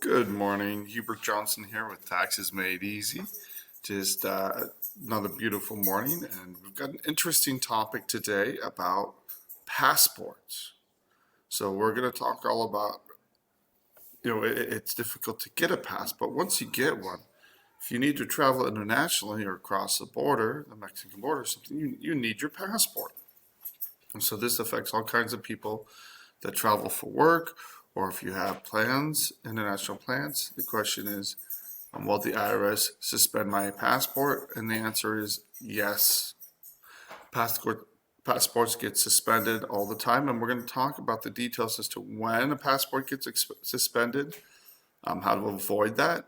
Good morning, Hubert Johnson here with Taxes Made Easy. Just another beautiful morning, and we've got an interesting topic today about passports. So we're going to talk all about, it's difficult to get a passport. Once you get one, if you need to travel internationally or across the border, the Mexican border or something, you need your passport. And so this affects all kinds of people that travel for work, or if you have plans, international plans. The question is, will the IRS suspend my passport? And the answer is yes. Passports get suspended all the time, and we're going to talk about the details as to when a passport gets suspended, how to avoid that,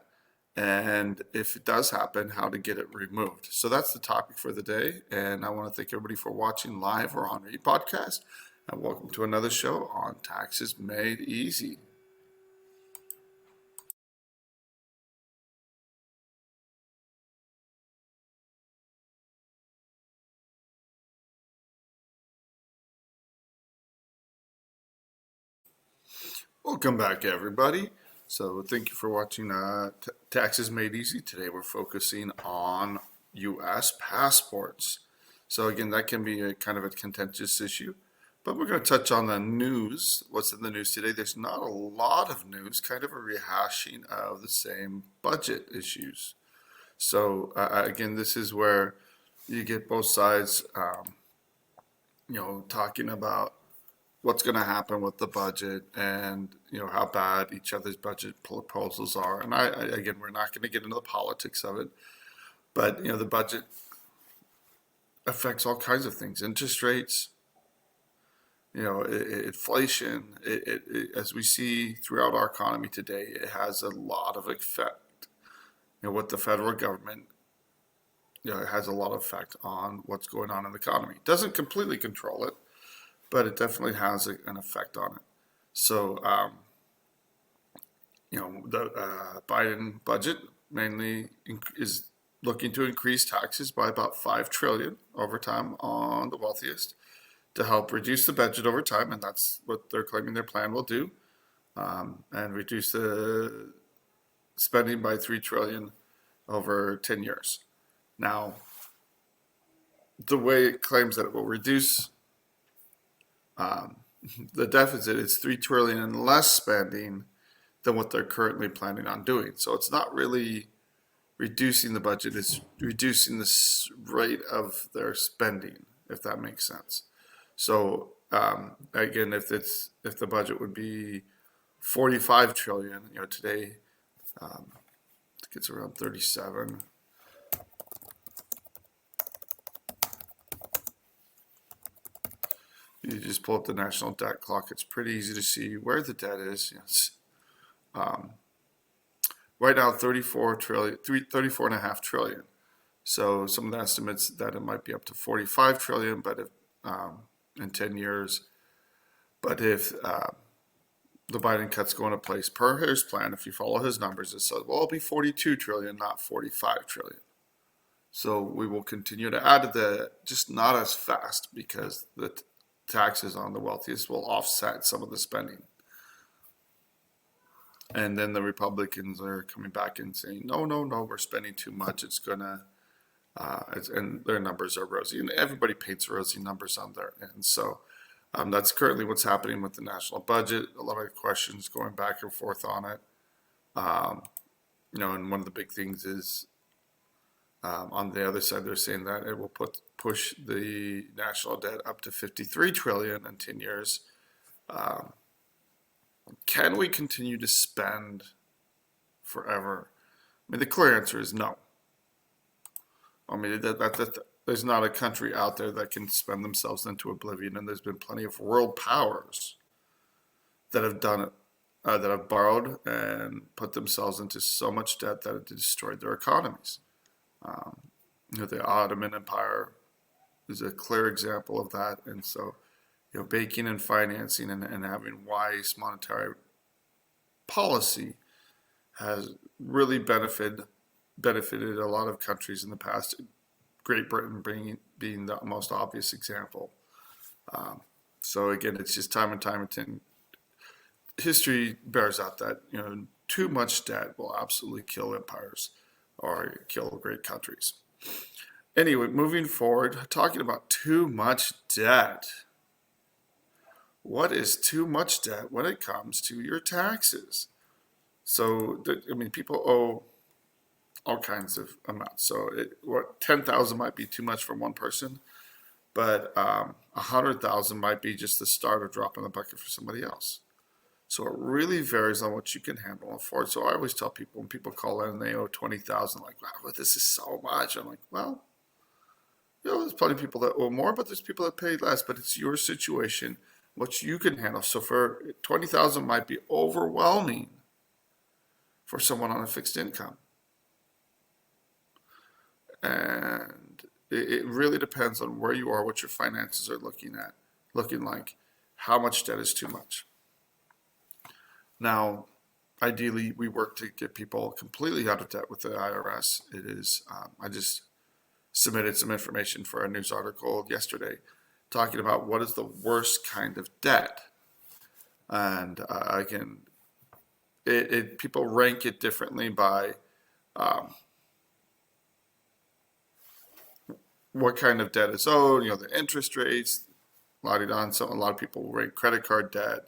and if it does happen, how to get it removed. So that's the topic for the day, and I want to thank everybody for watching live or on a podcast, and welcome to another show on Taxes Made Easy. Welcome back, everybody. So thank you for watching Taxes Made Easy. Today we're focusing on U.S. passports. So again, that can be a kind of a contentious issue, but we're going to touch on the news. What's in the news today? There's not a lot of news, kind of a rehashing of the same budget issues. So again, this is where you get both sides, talking about what's going to happen with the budget and how bad each other's budget proposals are. And again, we're not going to get into the politics of it, but the budget affects all kinds of things: interest rates, inflation. As we see throughout our economy today, it has a lot of effect. What the federal government, it has a lot of effect on what's going on in the economy. It doesn't completely control it, but it definitely has an effect on it. So, the Biden budget mainly is looking to increase taxes by about $5 trillion over time on the wealthiest to help reduce the budget over time, and that's what they're claiming their plan will do, and reduce the spending by $3 trillion over 10 years. Now, the way it claims that it will reduce the deficit is $3 trillion in less spending than what they're currently planning on doing. So it's not really reducing the budget; it's reducing the rate of their spending, if that makes sense. So again, if the budget would be 45 trillion, today I think it's around 37. You just pull up the national debt clock. It's pretty easy to see where the debt is. Yes. Right now, 34.5 trillion. So some of the estimates that it might be up to 45 trillion, but if in 10 years. But if the Biden cuts go into place per his plan, if you follow his numbers, it says, well, it'll be 42 trillion, not 45 trillion. So we will continue to add to that, just not as fast, because the taxes on the wealthiest will offset some of the spending. And then the Republicans are coming back and saying, no, we're spending too much. It's gonna, and their numbers are rosy, and everybody paints rosy numbers on their end. So that's currently what's happening with the national budget. A lot of questions going back and forth on it. And one of the big things is on the other side, they're saying that it will push the national debt up to 53 trillion in 10 years. Can we continue to spend forever? I mean, the clear answer is no. I mean, there's not a country out there that can spend themselves into oblivion, and there's been plenty of world powers that have done it, that have borrowed and put themselves into so much debt that it destroyed their economies. The Ottoman Empire is a clear example of that, and so banking and financing and having wise monetary policy has really benefited a lot of countries in the past. Great Britain being the most obvious example. So again, it's just time and time again history bears out that, too much debt will absolutely kill empires or kill great countries. Anyway, moving forward, talking about too much debt. What is too much debt when it comes to your taxes? So, people owe all kinds of amounts. So, 10,000 might be too much for one person, but 100,000 might be just the start or drop in the bucket for somebody else. So it really varies on what you can handle and afford. So I always tell people when people call in and they owe 20,000, like, wow, this is so much. I'm like, well, there's plenty of people that owe more, but there's people that pay less. But it's your situation, what you can handle. So for 20,000 might be overwhelming for someone on a fixed income, and it really depends on where you are, what your finances are looking like, how much debt is too much. Now, ideally, we work to get people completely out of debt with the IRS. It is, I just submitted some information for a news article yesterday talking about what is the worst kind of debt. And people rank it differently by what kind of debt is owed, the interest rates, la-di-da. So a lot of people rank credit card debt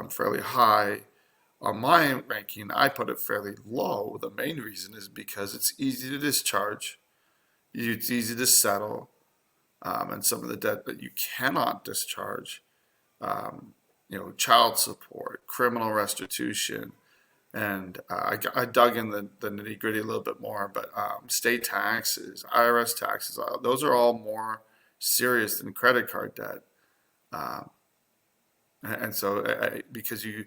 fairly high. On my ranking, I put it fairly low. The main reason is because it's easy to discharge, it's easy to settle, and some of the debt that you cannot discharge, child support, criminal restitution, and I dug in the nitty gritty a little bit more, but state taxes, IRS taxes, those are all more serious than credit card debt. And so because you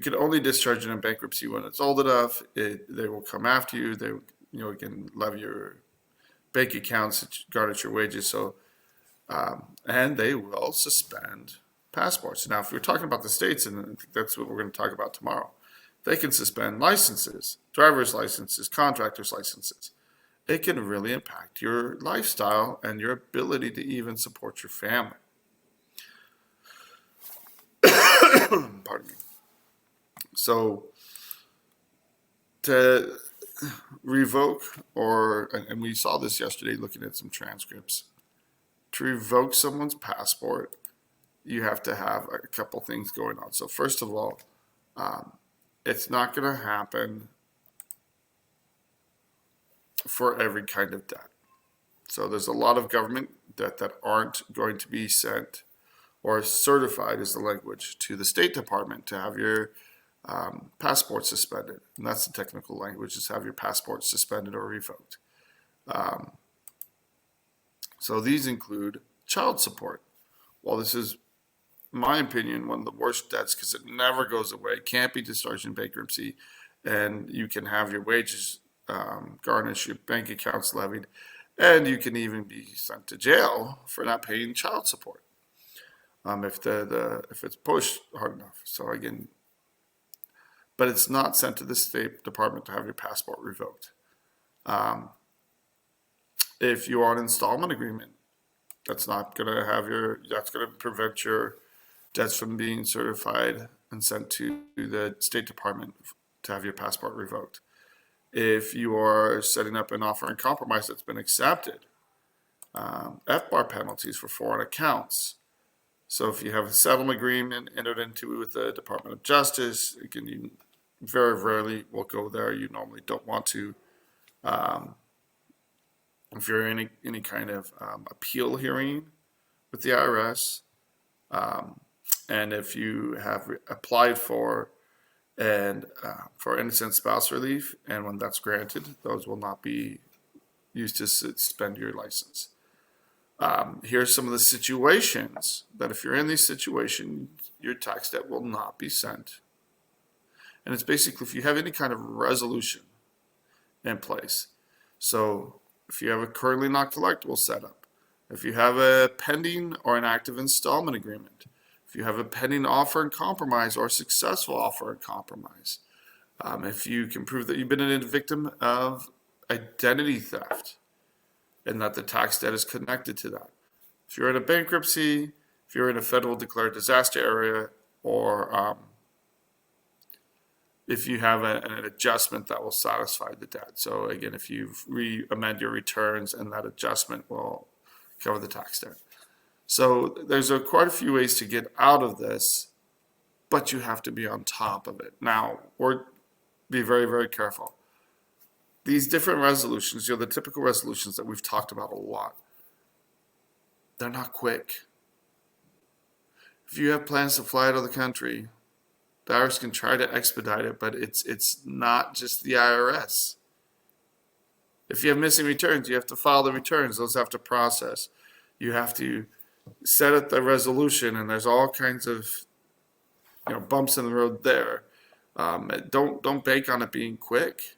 can only discharge it in bankruptcy when it's old enough. They will come after you. They can levy your bank accounts, garnish your wages. So and they will suspend passports. Now, if we're talking about the states, and I think that's what we're going to talk about tomorrow, they can suspend licenses, driver's licenses, contractor's licenses. It can really impact your lifestyle and your ability to even support your family. Pardon me. So to revoke, and we saw this yesterday looking at some transcripts, to revoke someone's passport, you have to have a couple things going on. So first of all, it's not going to happen for every kind of debt. So there's a lot of government debt that aren't going to be sent or certified, is the language, to the State Department to have your passport suspended. And that's the technical language, is have your passport suspended or revoked. So these include child support. Well, this is, in my opinion, one of the worst debts because it never goes away, can't be discharged in bankruptcy, and you can have your wages garnished, your bank accounts levied, and you can even be sent to jail for not paying child support if it's pushed hard enough. So again, but it's not sent to the State Department to have your passport revoked. If you are on an installment agreement, that's not going to that's going to prevent your debts from being certified and sent to the State Department to have your passport revoked. If you are setting up an offer in compromise that's been accepted, FBAR penalties for foreign accounts. So if you have a settlement agreement entered into with the Department of Justice, you very rarely will go there. You normally don't want to. If you're in any kind of appeal hearing with the IRS, and if you have applied for innocent spouse relief, and when that's granted, those will not be used to suspend your license. Here's some of the situations that if you're in these situations, your tax debt will not be sent. And it's basically if you have any kind of resolution in place. So if you have a currently not collectible setup, if you have a pending or an active installment agreement, if you have a pending offer in compromise or a successful offer in compromise, if you can prove that you've been a victim of identity theft and that the tax debt is connected to that. If you're in a bankruptcy, if you're in a federal declared disaster area, or if you have an adjustment that will satisfy the debt. So again, if you amend your returns, and that adjustment will cover the tax debt. So there's quite a few ways to get out of this, but you have to be on top of it. Now, or be very, very careful. These different resolutions, the typical resolutions that we've talked about a lot, they're not quick. If you have plans to fly out of the country, the IRS can try to expedite it, but it's not just the IRS. If you have missing returns, you have to file the returns. Those have to process. You have to set up the resolution, and there's all kinds of bumps in the road there. Don't bank on it being quick.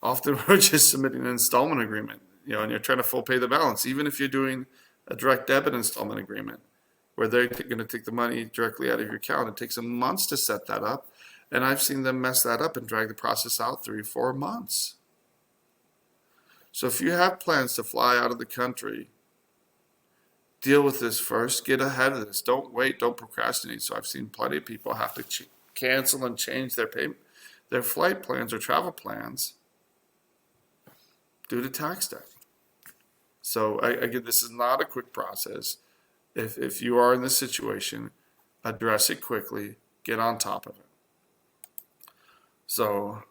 Often we're just submitting an installment agreement, and you're trying to full pay the balance. Even if you're doing a direct debit installment agreement, where they're going to take the money directly out of your account, it takes them months to set that up. And I've seen them mess that up and drag the process out 3 or 4 months. So if you have plans to fly out of the country, deal with this first. Get ahead of this. Don't wait. Don't procrastinate. So I've seen plenty of people have to cancel and change their flight plans or travel plans due to tax debt. So again, this is not a quick process. If you are in this situation, address it quickly. Get on top of it. So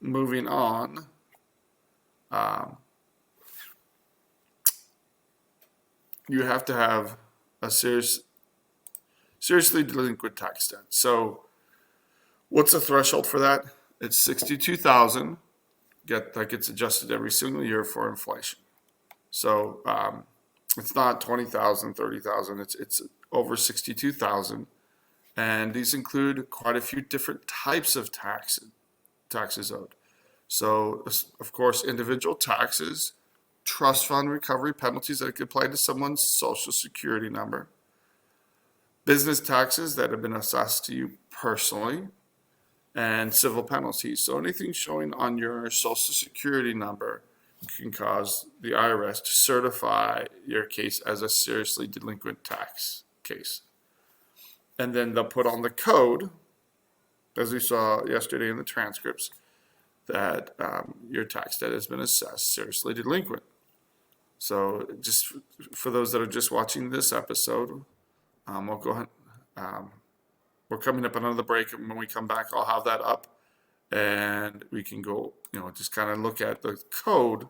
moving on. You have to have a seriously delinquent tax debt. So what's the threshold for that? It's $62,000. That gets adjusted every single year for inflation. So it's not $20,000, $30,000. It's over $62,000, and these include quite a few different types of taxes owed. So of course, individual taxes, trust fund recovery penalties that could apply to someone's social security number, business taxes that have been assessed to you personally, and civil penalties. So anything showing on your social security number can cause the IRS to certify your case as a seriously delinquent tax case. And then they'll put on the code, as we saw yesterday in the transcripts, that your tax debt has been assessed seriously delinquent. So just for those that are just watching this episode, we'll go ahead. We're coming up on another break, and when we come back, I'll have that up, and we can go, just kind of look at the code,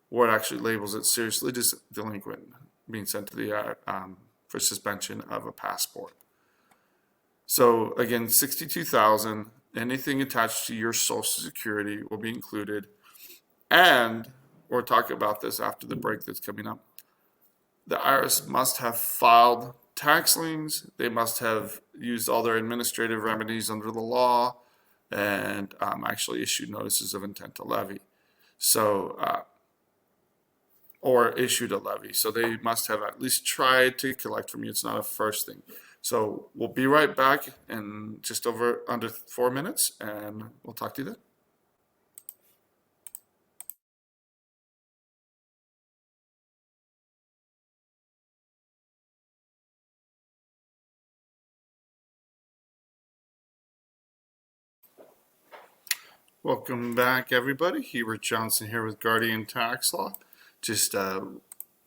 where it actually labels it seriously delinquent, being sent to the for suspension of a passport. So again, $62,000. Anything attached to your Social Security will be included, and we'll talk about this after the break that's coming up. The IRS must have filed tax liens. They must have used all their administrative remedies under the law, and actually issued notices of intent to levy. So, or issued a levy. So they must have at least tried to collect from you. It's not a first thing. So we'll be right back in just under 4 minutes, and we'll talk to you then. Welcome back, everybody. Hubert Johnson here with Guardian Tax Law. Just have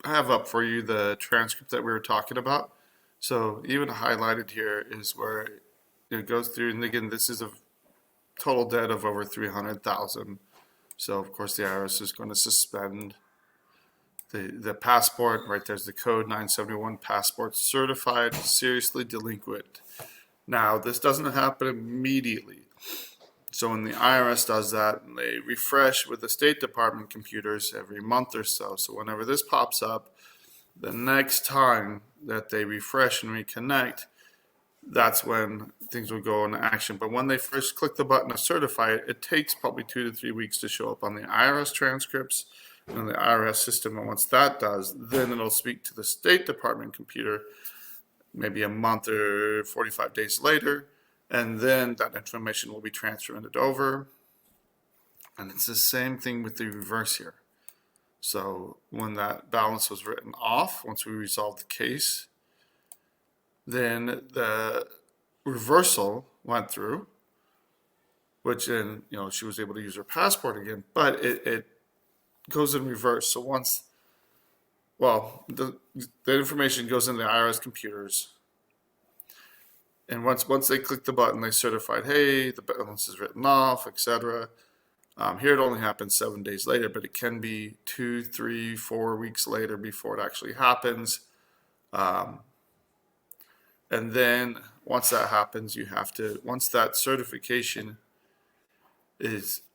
up for you the transcript that we were talking about. So even highlighted here is where it goes through, and again, this is a total debt of over $300,000. So of course the IRS is going to suspend the passport. Right there's the code 971, passport certified seriously delinquent. Now this doesn't happen immediately. So when the IRS does that, they refresh with the State Department computers every month or so. So whenever this pops up, the next time that they refresh and reconnect, that's when things will go into action. But when they first click the button to certify it, it takes probably 2 to 3 weeks to show up on the IRS transcripts and the IRS system. And once that does, then it'll speak to the State Department computer maybe a month or 45 days later. And then that information will be transferred over. And it's the same thing with the reverse here. So when that balance was written off, once we resolved the case, Then the reversal went through, which then, she was able to use her passport again, but it goes in reverse. So the information goes into the IRS computers, and once they click the button, they certified, hey, the balance is written off, etc. Here it only happens 7 days later, but it can be 2, 3, 4 weeks later before it actually happens. Um, and then once that happens, once that certification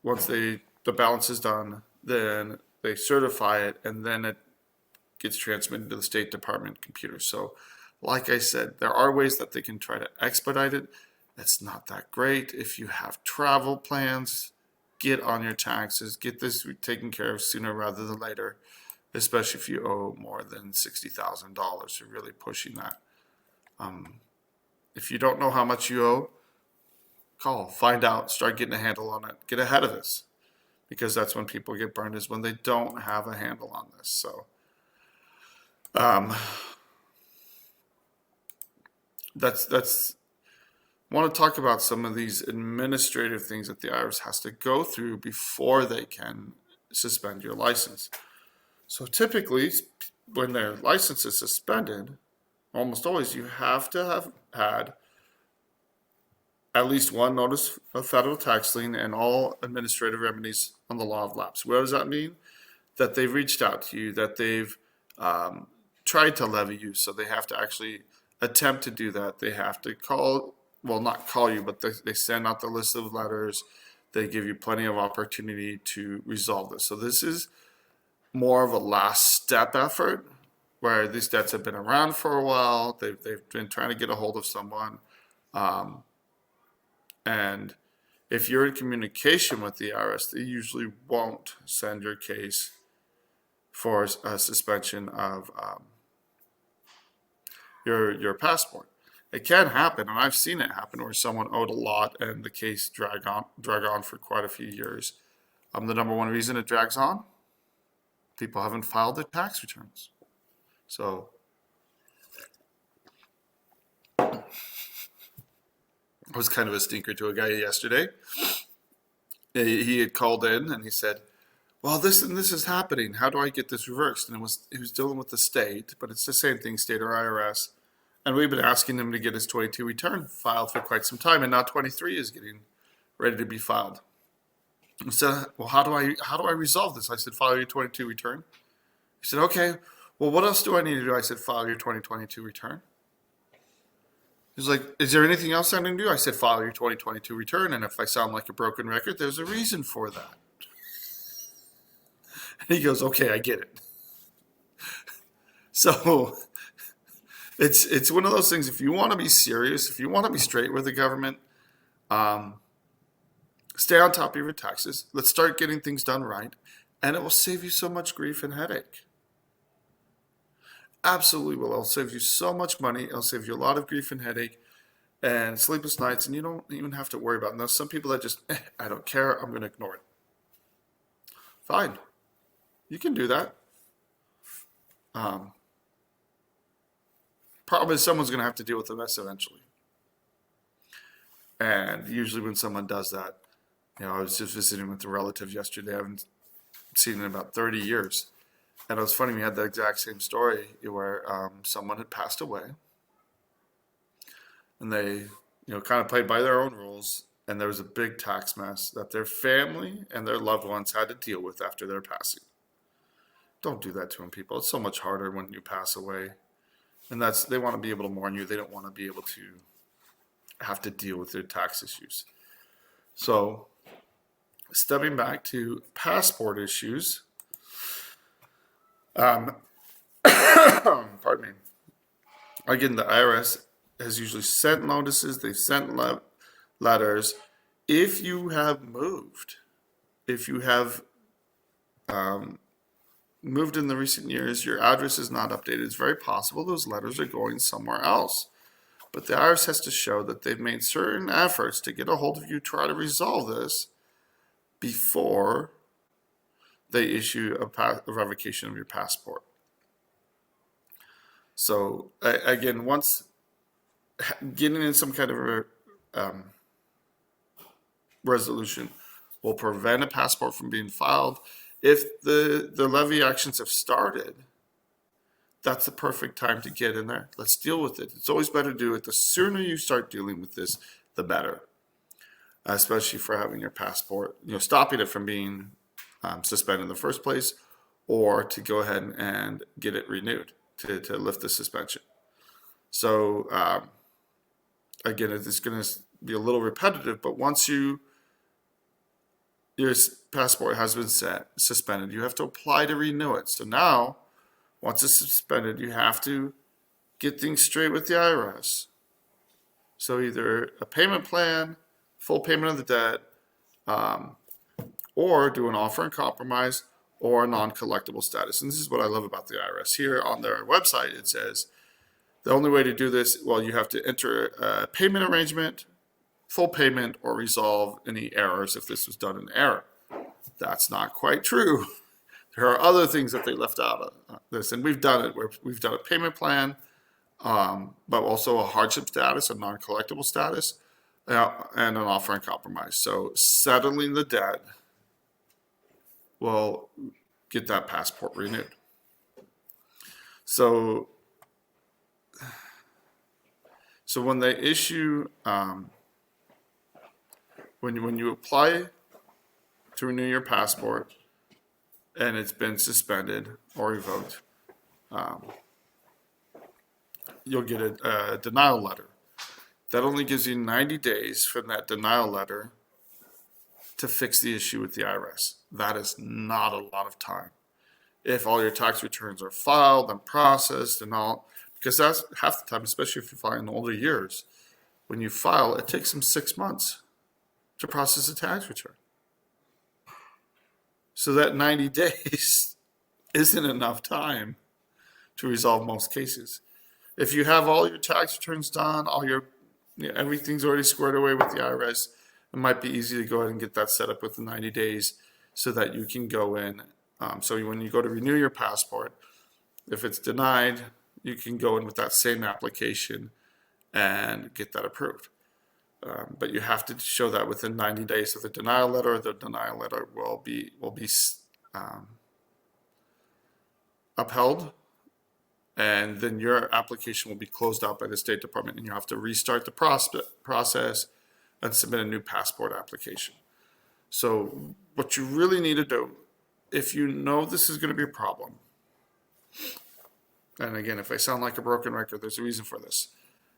once the balance is done, then they certify it, and then it gets transmitted to the State Department computer. So, like I said, there are ways that they can try to expedite it. It's not that great. If you have travel plans, get on your taxes. Get this taken care of sooner rather than later, especially if you owe more than $60,000. You're really pushing that. If you don't know how much you owe, call, find out, start getting a handle on it. Get ahead of this, because that's when people get burned, is when they don't have a handle on this. So that's want to talk about some of these administrative things that the IRS has to go through before they can suspend your license. So typically, when their license is suspended, almost always you have to have had at least one notice of federal tax lien and all administrative remedies on the law of lapse. What does that mean? That they've reached out to you, that they've tried to levy you, so they have to actually attempt to do that. They have to not call you, but they send out the list of letters. They give you plenty of opportunity to resolve this. So this is more of a last step effort, where these debts have been around for a while. They've been trying to get a hold of someone. And if you're in communication with the IRS, they usually won't send your case for a suspension of your passport. It can happen, and I've seen it happen, where someone owed a lot and the case drag on for quite a few years. The number one reason it drags on: people haven't filed their tax returns. So I was kind of a stinker to a guy yesterday. He had called in and he said, well, this and this is happening. How do I get this reversed? And he was dealing with the state, but it's the same thing, state or IRS. And we've been asking him to get his 22 return filed for quite some time, and now 23 is getting ready to be filed. He said, well, how do I resolve this? I said, file your 22 return. He said, okay, well, what else do I need to do? I said, file your 2022 return. He's like, is there anything else I need to do? I said, file your 2022 return, and if I sound like a broken record, there's a reason for that. And he goes, okay, I get it. So it's one of those things. If you want to be serious, if you want to be straight with the government, stay on top of your taxes. Let's start getting things done right, and it will save you so much grief and headache. Absolutely will. It'll save you so much money. It'll save you a lot of grief and headache and sleepless nights, and you don't even have to worry about it. Now, some people that just, I don't care, I'm going to ignore it. Fine. You can do that. Problem is, someone's going to have to deal with the mess eventually. And usually when someone does that, I was just visiting with a relative yesterday. I haven't seen him in about 30 years. And it was funny, we had the exact same story where someone had passed away. And they, kind of played by their own rules. And there was a big tax mess that their family and their loved ones had to deal with after their passing. Don't do that to them, people. It's so much harder when you pass away. And they want to be able to mourn you. They don't want to be able to have to deal with their tax issues. So, stepping back to passport issues, pardon me. Again, the IRS has usually sent notices. They've sent letters. If you have moved, moved in the recent years, your address is not updated, it's very possible those letters are going somewhere else. But the IRS has to show that they've made certain efforts to get a hold of you, try to resolve this before they issue a revocation of your passport. So again, once getting in some kind of a resolution will prevent a passport from being filed. If the levy actions have started, that's the perfect time to get in there. Let's deal with it. It's always better to do it. The sooner you start dealing with this, the better, especially for having your passport, stopping it from being suspended in the first place, or to go ahead and get it renewed to lift the suspension. So again, it's going to be a little repetitive, but once your passport has been suspended, you have to apply to renew it. So now, once it's suspended, you have to get things straight with the IRS. So either a payment plan, full payment of the debt, or do an offer and compromise, or a non-collectible status. And this is what I love about the IRS. Here on their website, it says the only way to do this, well, you have to enter a payment arrangement, full payment, or resolve any errors if this was done in error. That's not quite true. There are other things that they left out of this, and we've done it. We've done a payment plan, but also a hardship status, a non-collectible status, and an offer and compromise. So settling the debt will get that passport renewed. So when they issue, when you apply to renew your passport and it's been suspended or revoked, you'll get a denial letter. That only gives you 90 days from that denial letter to fix the issue with the IRS. That is not a lot of time. If all your tax returns are filed and processed and all, because that's half the time, especially if you file in older years, when you file, it takes them 6 months to process a tax return. So that 90 days isn't enough time to resolve most cases. If you have all your tax returns done, everything's already squared away with the IRS, it might be easy to go ahead and get that set up within 90 days so that you can go in. So when you go to renew your passport, if it's denied, you can go in with that same application and get that approved. But you have to show that within 90 days of the denial letter. The denial letter will be upheld, and then your application will be closed out by the State Department, and you have to restart the process and submit a new passport application. So what you really need to do, if you know this is going to be a problem, and again, if I sound like a broken record, there's a reason for this.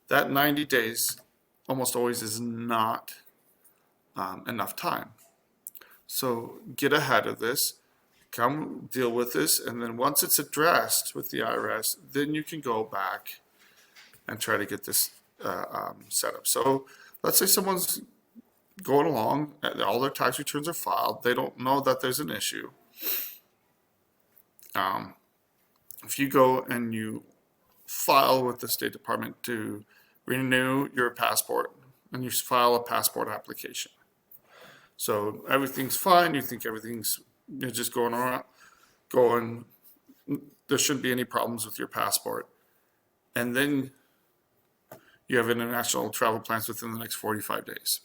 That 90 days almost always is not enough time. So get ahead of this, come deal with this, and then once it's addressed with the IRS, then you can go back and try to get this set up. So let's say someone's going along, all their tax returns are filed, they don't know that there's an issue. If you go and you file with the State Department to renew your passport, and you file a passport application. So everything's fine, you think everything's just going around, there shouldn't be any problems with your passport. And then you have international travel plans within the next 45 days.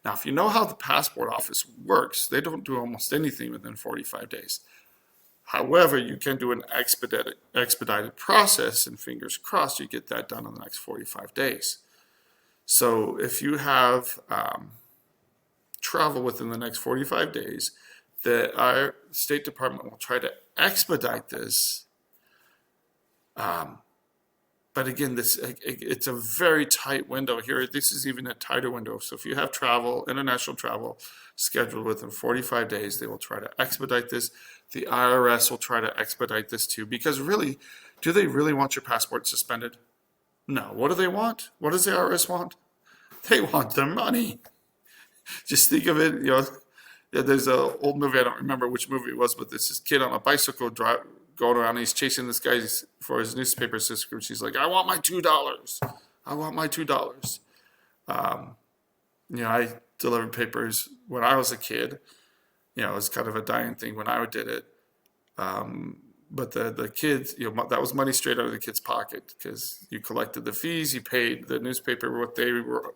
Now, if you know how the passport office works, they don't do almost anything within 45 days. However, you can do an expedited process, and fingers crossed you get that done in the next 45 days. So if you have travel within the next 45 days, our State Department will try to expedite this. But again, it's a very tight window here. This is even a tighter window. So if you have international travel scheduled within 45 days, they will try to expedite this. The IRS will try to expedite this too, because really, do they really want your passport suspended? No. What do they want? What does the IRS want? They want their money. Just think of it, there's an old movie, I don't remember which movie it was, but there's this kid on a bicycle going around, and he's chasing this guy for his newspaper subscription. He's like, I want my $2. I want my $2. I delivered papers when I was a kid. It was kind of a dying thing when I did it. But the kids, that was money straight out of the kid's pocket because you collected the fees, you paid the newspaper what they were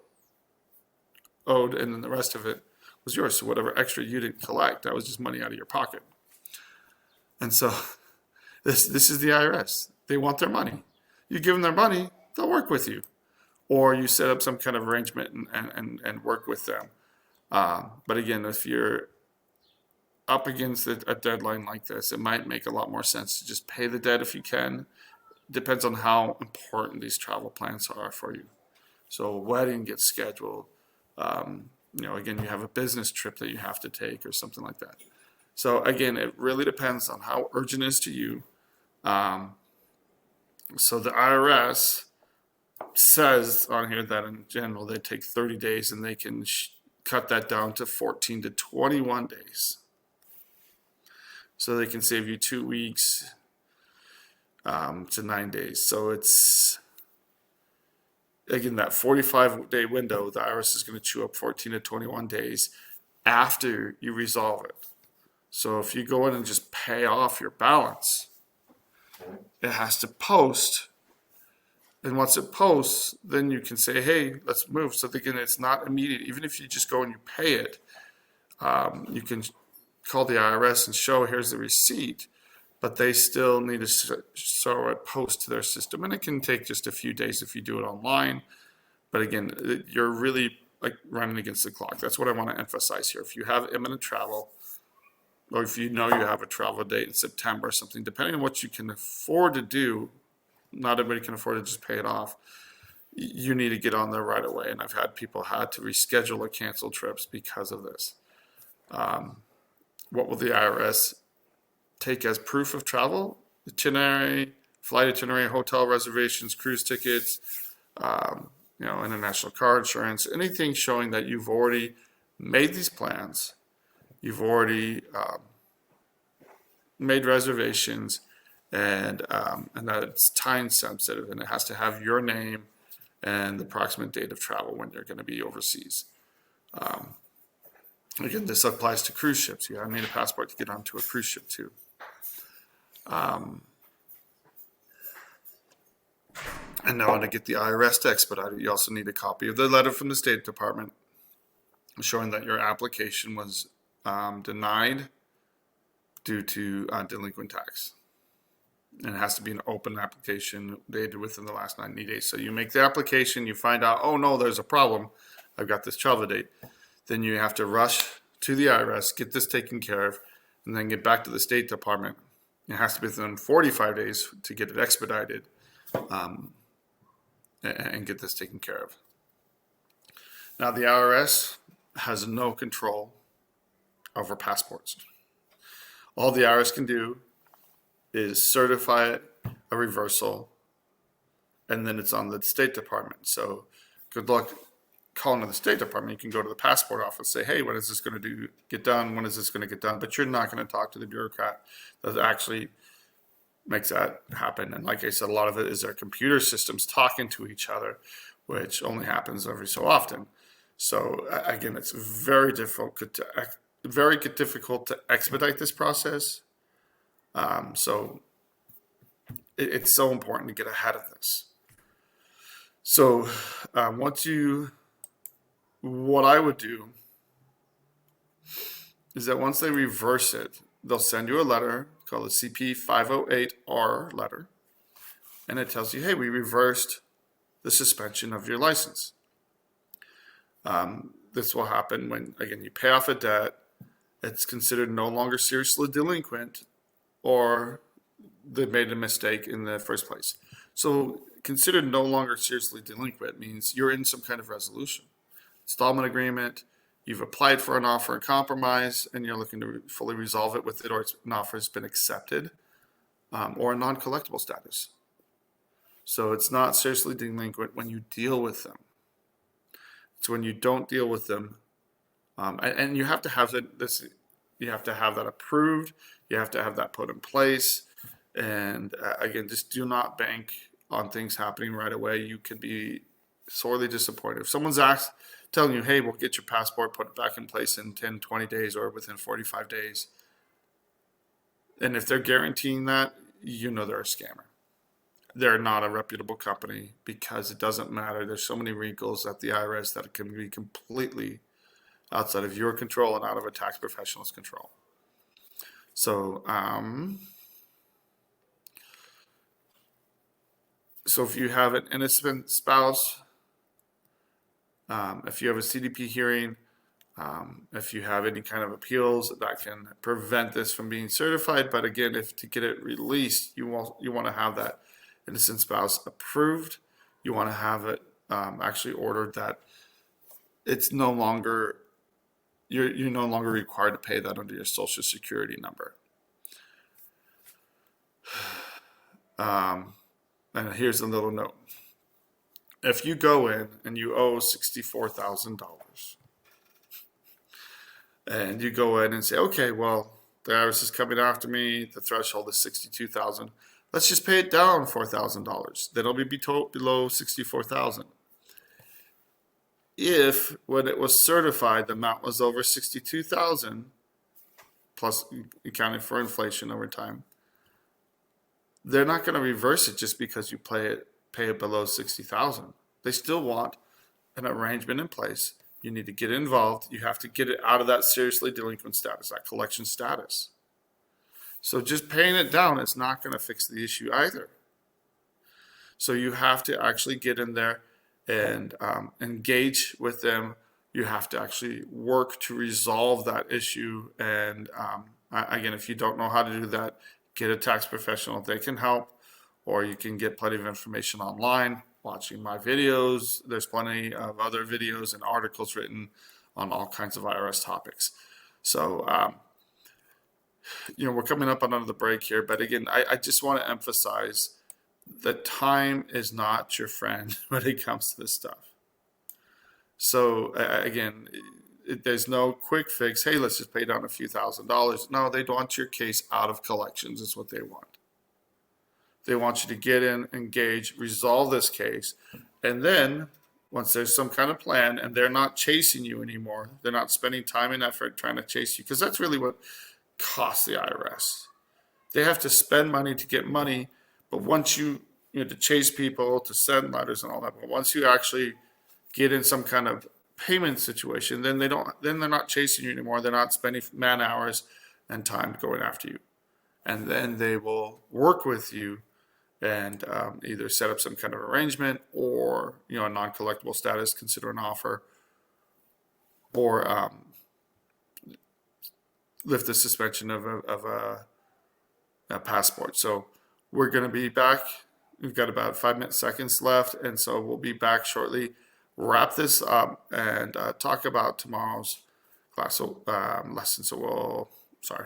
owed, and then the rest of it was yours. So whatever extra you didn't collect, that was just money out of your pocket. And so this is the IRS. They want their money. You give them their money, they'll work with you. Or you set up some kind of arrangement and work with them. But again, if you're up against a deadline like this, it might make a lot more sense to just pay the debt if you can. Depends on how important these travel plans are for you. So a wedding gets scheduled. Again, you have a business trip that you have to take or something like that. So again, it really depends on how urgent it is to you. So the IRS says on here that in general they take 30 days and they can cut that down to 14 to 21 days. So they can save you 2 weeks to 9 days. So it's, again, that 45-day window, the IRS is going to chew up 14 to 21 days after you resolve it. So if you go in and just pay off your balance, it has to post. And once it posts, then you can say, hey, let's move. So again, it's not immediate. Even if you just go and you pay it, you can call the IRS and show, here's the receipt, but they still need to show it post to their system. And it can take just a few days if you do it online. But again, you're really like running against the clock. That's what I want to emphasize here. If you have imminent travel, or if you know you have a travel date in September or something, depending on what you can afford to do, not everybody can afford to just pay it off. You need to get on there right away. And I've had people had to reschedule or cancel trips because of this. What will the IRS take as proof of travel? Itinerary, flight itinerary, hotel reservations, cruise tickets, international car insurance, anything showing that you've already made these plans, you've already made reservations, and that it's time sensitive, and it has to have your name and the approximate date of travel when you're going to be overseas. Again, this applies to cruise ships. You need a passport to get onto a cruise ship too. And now to get the IRS to expedite it, you also need a copy of the letter from the State Department showing that your application was denied due to delinquent tax. And it has to be an open application dated within the last 90 days. So you make the application, you find out, oh no, there's a problem. I've got this travel date. Then you have to rush to the IRS, get this taken care of, and then get back to the State Department. It has to be within 45 days to get it expedited and get this taken care of. Now, the IRS has no control over passports. All the IRS can do is certify it, a reversal, and then it's on the State Department. So good luck calling to the State Department. You can go to the passport office, say, hey, when is this going to get done? When is this going to get done? But you're not going to talk to the bureaucrat that actually makes that happen. And like I said, a lot of it is their computer systems talking to each other, which only happens every so often. So again, it's very difficult to expedite this process. So it's so important to get ahead of this. So what I would do is that once they reverse it, they'll send you a letter called the CP 508R letter, and it tells you, hey, we reversed the suspension of your license. This will happen when, again, you pay off a debt, it's considered no longer seriously delinquent, or they made a mistake in the first place. So considered no longer seriously delinquent means you're in some kind of resolution. Installment agreement, you've applied for an offer and compromise, and you're looking to fully resolve it with it, or an offer has been accepted, or a non-collectible status. So it's not seriously delinquent when you deal with them. It's when you don't deal with them, and you have to have that. You have to have that approved. You have to have that put in place. And again, just do not bank on things happening right away. You can be sorely disappointed. If someone's telling you, hey, we'll get your passport, put it back in place in 10, 20 days or within 45 days. And if they're guaranteeing that, you know they're a scammer. They're not a reputable company because it doesn't matter. There's so many wrinkles at the IRS that it can be completely outside of your control and out of a tax professional's control. So, so if you have an innocent spouse, if you have a CDP hearing, if you have any kind of appeals that can prevent this from being certified, but again, if to get it released, you want to have that innocent spouse approved. You want to have it actually ordered that it's no longer you're no longer required to pay that under your Social Security number. And here's a little note. If you go in and you owe $64,000 and you go in and say, okay, well, the IRS is coming after me, the threshold is $62,000. Let's just pay it down $4,000. Then it'll be below $64,000. If when it was certified the amount was over $62,000 plus accounting for inflation over time, they're not going to reverse it just because you pay it below $60,000. They still want an arrangement in place. You need to get involved. You have to get it out of that seriously delinquent status, that collection status. So just paying it down is not going to fix the issue either. So you have to actually get in there and engage with them. You have to actually work to resolve that issue. And again, if you don't know how to do that, get a tax professional. They can help, or you can get plenty of information online, watching my videos. There's plenty of other videos and articles written on all kinds of IRS topics. So, we're coming up on another break here, but again, I just want to emphasize that time is not your friend when it comes to this stuff. So again, there's no quick fix. Hey, let's just pay down a few $1,000s. No, they want your case out of collections is what they want. They want you to get in, engage, resolve this case, and then once there's some kind of plan and they're not chasing you anymore, they're not spending time and effort trying to chase you, because that's really what costs the IRS. They have to spend money to get money, but once you to chase people, to send letters and all that, but once you actually get in some kind of payment situation, then they're not chasing you anymore. They're not spending man hours and time going after you, and then they will work with you and either set up some kind of arrangement, or a non-collectible status, consider an offer, or lift the suspension of a passport. So we're going to be back. We've got about 5 seconds left, and so we'll be back shortly. Wrap this up and talk about tomorrow's class lesson. So sorry.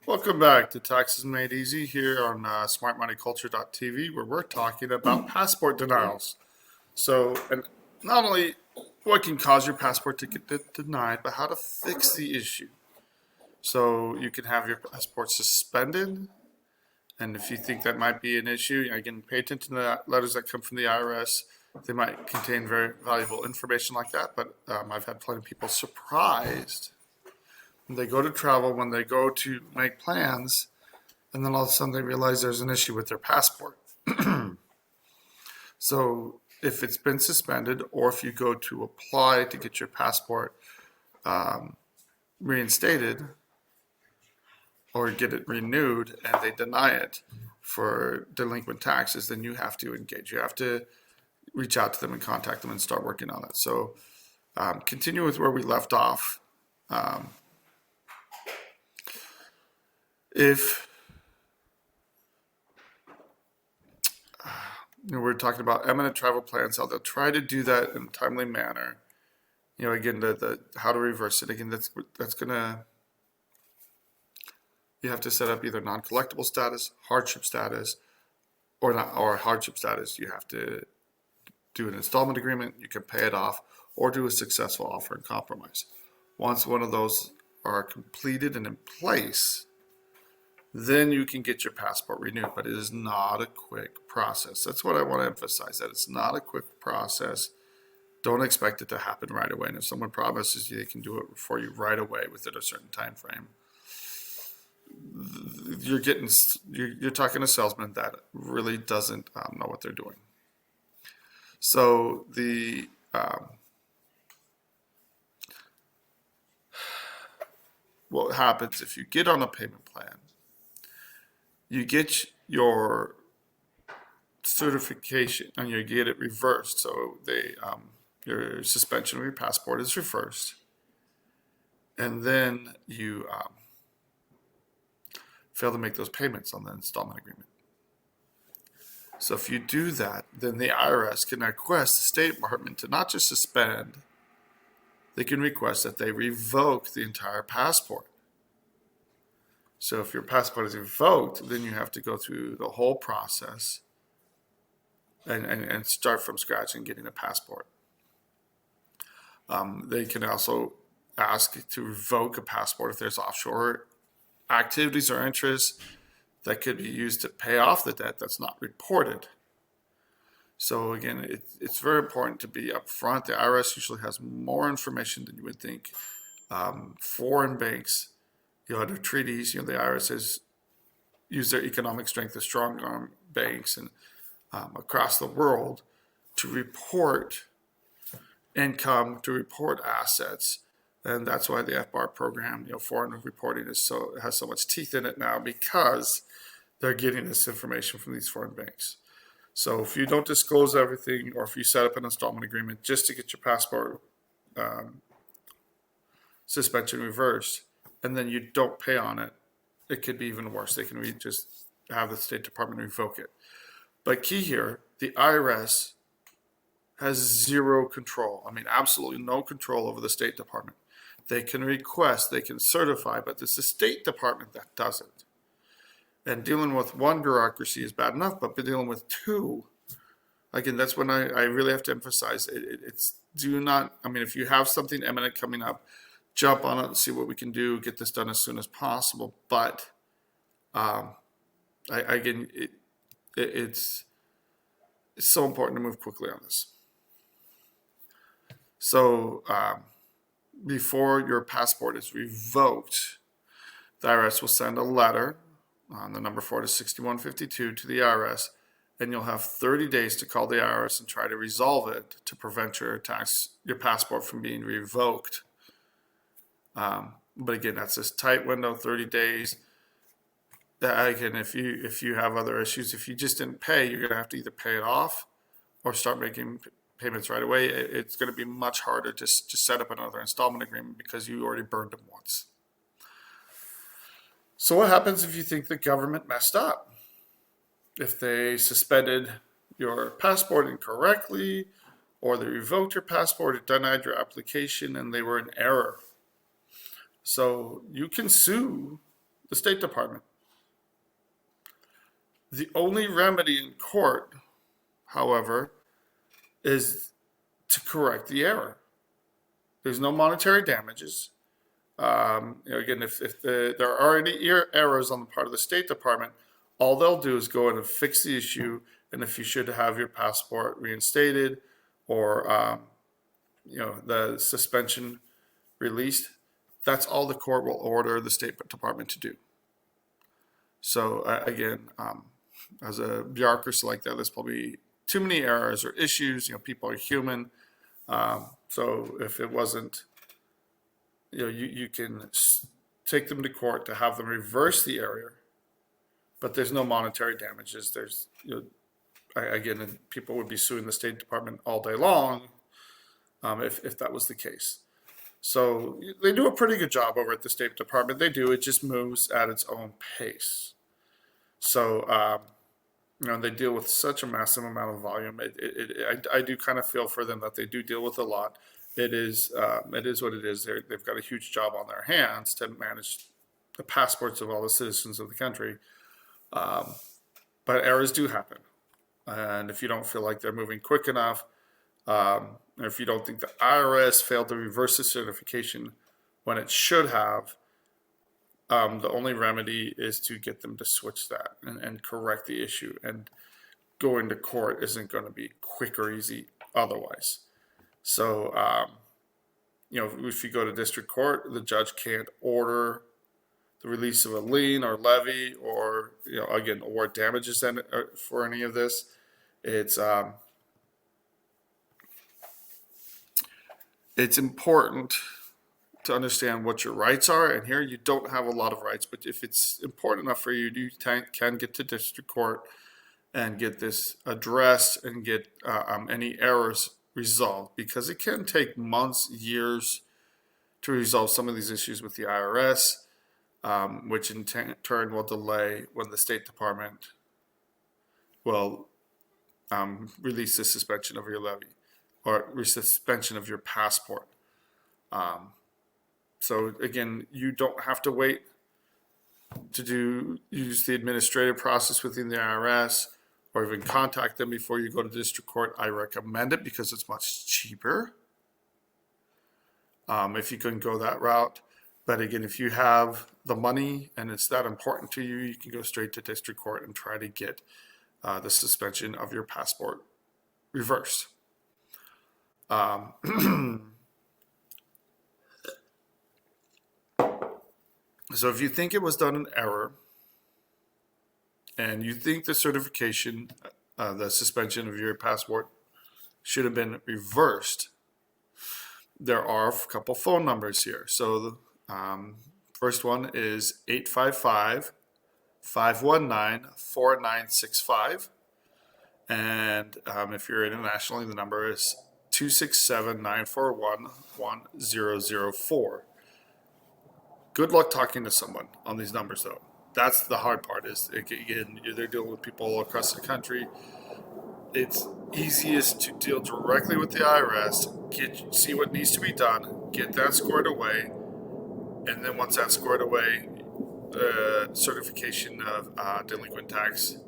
Welcome back to Taxes Made Easy here on smartmoneyculture.tv, where we're talking about passport denials. So, and not only what can cause your passport to get denied, but how to fix the issue. So you can have your passport suspended, and if you think that might be an issue, again, pay attention to the letters that come from the IRS. They might contain very valuable information like that, but I've had plenty of people surprised when they go to travel, when they go to make plans, and then all of a sudden they realize there's an issue with their passport. So if it's been suspended, or if you go to apply to get your passport reinstated or get it renewed and they deny it for delinquent taxes, then you have to engage. You have to reach out to them and contact them and start working on it. So continue with where we left off. If we're talking about eminent travel plans, how they'll try to do that in a timely manner. Again, the how to reverse it. Again, that's gonna. You have to set up either non-collectible status, hardship status, or hardship status. You have to do an installment agreement. You can pay it off, or do a successful offer and compromise. Once one of those are completed and in place, then you can get your passport renewed. But it is not a quick process. That's what I want to emphasize, that it's not a quick process. Don't expect it to happen right away. And if someone promises you they can do it for you right away within a certain time frame, you're talking to a salesman that really doesn't know what they're doing. So what happens if you get on a payment plan? You get your certification and you get it reversed. So your suspension of your passport is reversed, and then you fail to make those payments on the installment agreement. So if you do that, then the IRS can request the State Department to not just suspend, they can request that they revoke the entire passport. So if your passport is revoked, then you have to go through the whole process and start from scratch and getting a passport. They can also ask to revoke a passport if there's offshore activities or interests that could be used to pay off the debt that's not reported. So again, it's very important to be upfront. The IRS usually has more information than you would think. Foreign banks, under treaties, the IRS has used their economic strength as strong arm banks and across the world to report income, to report assets. And that's why the FBAR program, foreign reporting has so much teeth in it now, because they're getting this information from these foreign banks. So if you don't disclose everything, or if you set up an installment agreement just to get your passport suspension reversed, and then you don't pay on it, it could be even worse. They can just have the State Department revoke it. But key here, the IRS has zero control. Absolutely no control over the State Department. They can request, they can certify, but it's the State Department that does it. And dealing with one bureaucracy is bad enough, but dealing with two, again, that's when I really have to emphasize if you have something imminent coming up, jump on it and see what we can do, get this done as soon as possible. But it's so important to move quickly on this. So before your passport is revoked, the IRS will send a letter on the number 4 to 6152 to the IRS, and you'll have 30 days to call the IRS and try to resolve it to prevent your passport from being revoked. But again, that's this tight window, 30 days. Again, if you have other issues, if you just didn't pay, you're going to have to either pay it off or start making payments right away. It's going to be much harder to set up another installment agreement because you already burned them once. So what happens if you think the government messed up? If they suspended your passport incorrectly, or they revoked your passport or denied your application and they were in error? So you can sue the State Department. The only remedy in court, however, is to correct the error. There's no monetary damages. Again, if there are already errors on the part of the State Department, all they'll do is go in and fix the issue. And if you should have your passport reinstated or the suspension released, that's all the court will order the State Department to do. So again, as a bureaucracy like that, there's probably too many errors or issues. People are human. So if it wasn't, you can take them to court to have them reverse the error, but there's no monetary damages. There's, again, people would be suing the State Department all day long if that was the case. So they do a pretty good job over at the State Department. They do. It just moves at its own pace. So, they deal with such a massive amount of volume. I do kind of feel for them that they do deal with a lot. It is what it is. They've got a huge job on their hands to manage the passports of all the citizens of the country. But errors do happen. And if you don't feel like they're moving quick enough, or if you don't think the IRS failed to reverse the certification when it should have, the only remedy is to get them to switch that and correct the issue. And going to court isn't going to be quick or easy otherwise. So, if you go to district court, the judge can't order the release of a lien or levy, or again, award damages for any of this. It's important to understand what your rights are, and here you don't have a lot of rights, but if it's important enough for you, you can get to district court and get this addressed and get any errors resolved, because it can take months, years to resolve some of these issues with the IRS, which in turn will delay when the State Department will release the suspension of your levy or suspension of your passport. So again, you don't have to wait to use the administrative process within the IRS or even contact them before you go to district court. I recommend it because it's much cheaper if you can go that route. But again, if you have the money and it's that important to you, you can go straight to district court and try to get the suspension of your passport reversed. So if you think it was done in error and you think the certification, the suspension of your passport should have been reversed, there are a couple phone numbers here. So the first one is 855-519-4965. And if you're internationally, the number is 267-941-1004. Good luck talking to someone on these numbers, though. That's the hard part. Is again, they're dealing with people all across the country. It's easiest to deal directly with the IRS, see what needs to be done, get that squared away, and then once that's squared away, certification of delinquent tax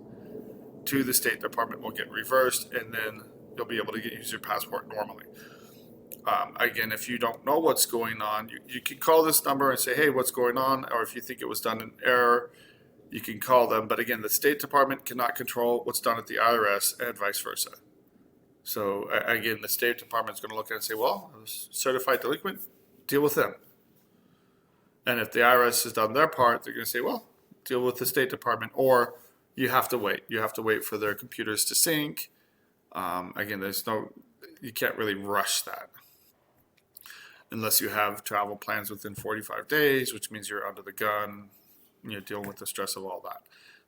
to the State Department will get reversed, and then you'll be able to use your passport normally. Again, if you don't know what's going on, you can call this number and say, hey, what's going on? Or if you think it was done in error, you can call them. But again, the State Department cannot control what's done at the IRS and vice versa. So again, the State Department is going to look at it and say, well, it was certified delinquent, deal with them. And if the IRS has done their part, they're going to say, well, deal with the State Department, or you have to wait. You have to wait for their computers to sync. Again, you can't really rush that unless you have travel plans within 45 days, which means you're under the gun, you're dealing with the stress of all that.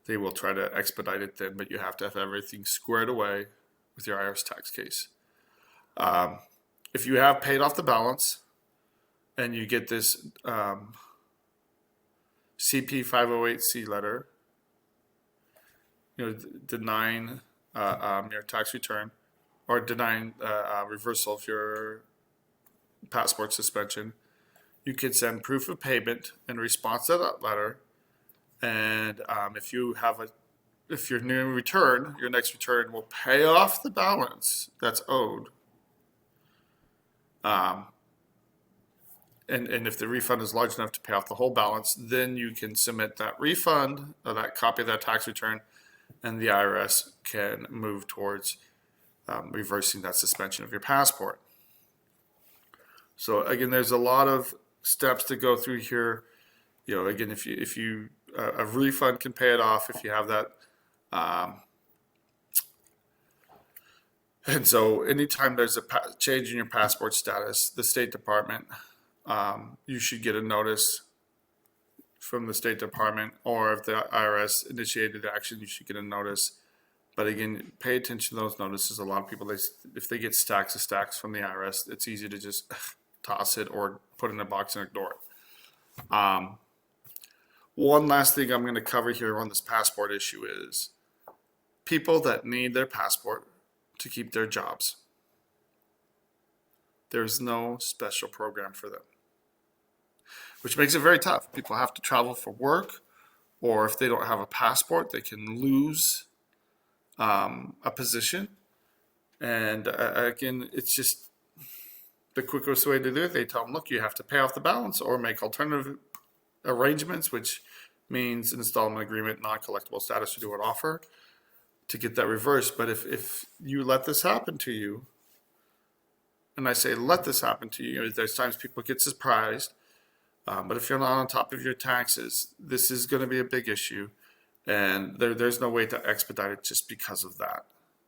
They will try to expedite it then, but you have to have everything squared away with your IRS tax case. If you have paid off the balance and you get this CP 508C letter, denying your tax return or denying reversal of your passport suspension, you can send proof of payment in response to that letter. And if your next return will pay off the balance that's owed, and if the refund is large enough to pay off the whole balance, then you can submit that refund, or that copy of that tax return, and the IRS can move towards reversing that suspension of your passport. So again, there's a lot of steps to go through here. Again, if you a refund can pay it off if you have that. And so anytime there's a change in your passport status, the State Department, you should get a notice from the State Department, or if the IRS initiated action, you should get a notice. But again, pay attention to those notices. A lot of people, if they get stacks of stacks from the IRS, it's easy to just toss it or put it in a box and ignore it. One last thing I'm going to cover here on this passport issue is people that need their passport to keep their jobs. There's no special program for them, which makes it very tough. People have to travel for work, or if they don't have a passport, they can lose a position. And again, it's just the quickest way to do it. They tell them, look, you have to pay off the balance or make alternative arrangements, which means installment agreement, non-collectible status to do an offer to get that reversed. But if you let this happen to you, and I say let this happen to you, there's times people get surprised, but if you're not on top of your taxes, this is going to be a big issue, and there's no way to expedite it just because of that,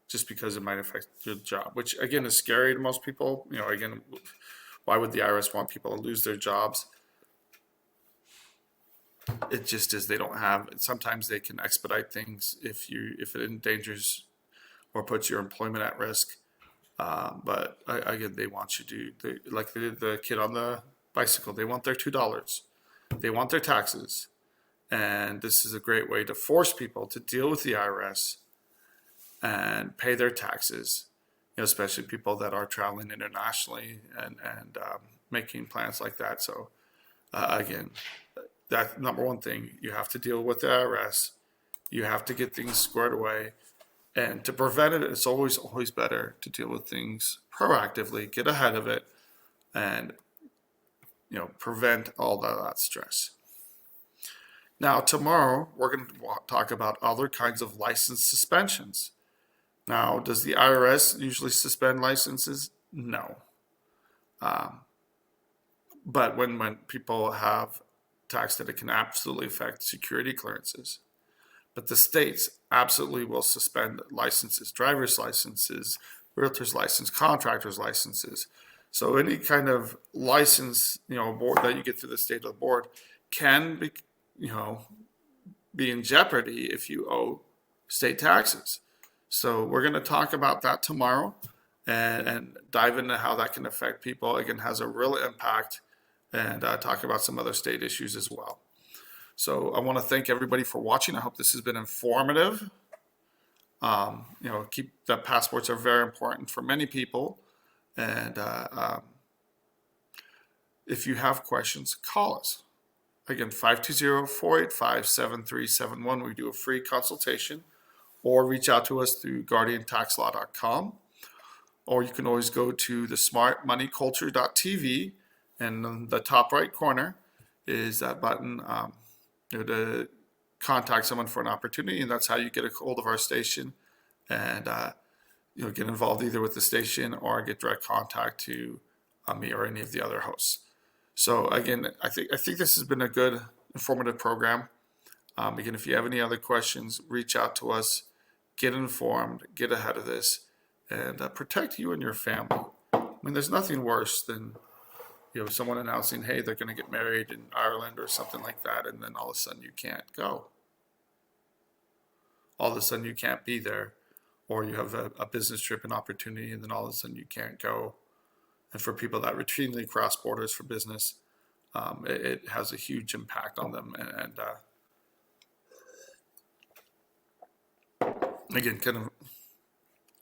just because it might affect your job, which again is scary to most people. Again, why would the IRS want people to lose their jobs? It just is, they don't have, sometimes they can expedite things if it endangers or puts your employment at risk. But again, they want you to, like the kid on the bicycle, they want their $2. They want their taxes. And this is a great way to force people to deal with the IRS and pay their taxes, especially people that are traveling internationally and making plans like that. So again, that number one thing, you have to deal with the IRS. You have to get things squared away. And to prevent it, it's always better to deal with things proactively, get ahead of it, and prevent all that stress. Now, tomorrow, we're going to talk about other kinds of license suspensions. Now, does the IRS usually suspend licenses? No. But when people have tax that it can absolutely affect security clearances. But the states absolutely will suspend licenses, driver's licenses, realtor's license, contractor's licenses. So any kind of license, board that you get through the state of the board can be, be in jeopardy if you owe state taxes. So we're going to talk about that tomorrow and dive into how that can affect people. Again, has a real impact, and talk about some other state issues as well. So I want to thank everybody for watching. I hope this has been informative. Keep that passports are very important for many people. And if you have questions, call us. Again, 520-485-7371. We do a free consultation, or reach out to us through guardiantaxlaw.com. Or you can always go to the smartmoneyculture.tv, and in the top right corner is that button to contact someone for an opportunity, and that's how you get a hold of our station and get involved either with the station or get direct contact to me or any of the other hosts. So again, I think this has been a good informative program. Again, if you have any other questions, reach out to us, get informed, get ahead of this, and protect you and your family. I mean, there's nothing worse than someone announcing, hey, they're going to get married in Ireland or something like that, and then all of a sudden you can't go. All of a sudden you can't be there, or you have a business trip, an opportunity, and then all of a sudden you can't go. And for people that routinely cross borders for business, it has a huge impact on them, and again, kind of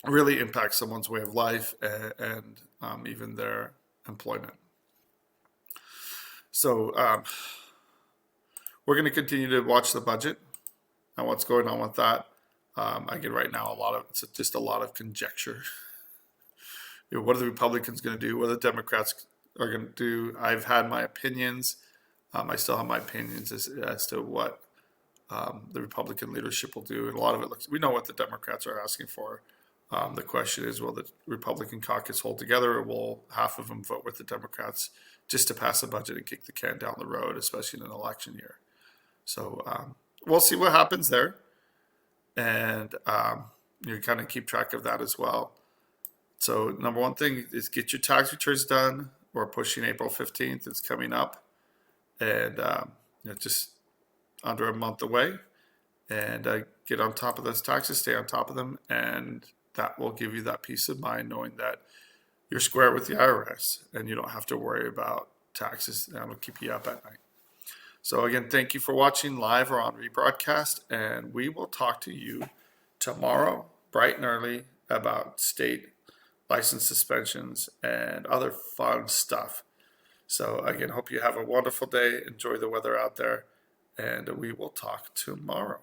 really impacts someone's way of life and even their employment. So we're going to continue to watch the budget and what's going on with that. Again, right now, it's just a lot of conjecture. What are the Republicans going to do? What are the Democrats are going to do? I've had my opinions. I still have my opinions as to what the Republican leadership will do. And a lot of it we know what the Democrats are asking for. The question is, will the Republican caucus hold together, or will half of them vote with the Democrats just to pass a budget and kick the can down the road, especially in an election year? So we'll see what happens there. And you kind of keep track of that as well. So number one thing is get your tax returns done. We're pushing April 15th. It's coming up. And just under a month away. And get on top of those taxes, stay on top of them, and that will give you that peace of mind knowing that you're square with the IRS and you don't have to worry about taxes. That'll keep you up at night. So again, thank you for watching live or on rebroadcast, and we will talk to you tomorrow, bright and early, about state license suspensions and other fun stuff. So again, hope you have a wonderful day. Enjoy the weather out there, and we will talk tomorrow.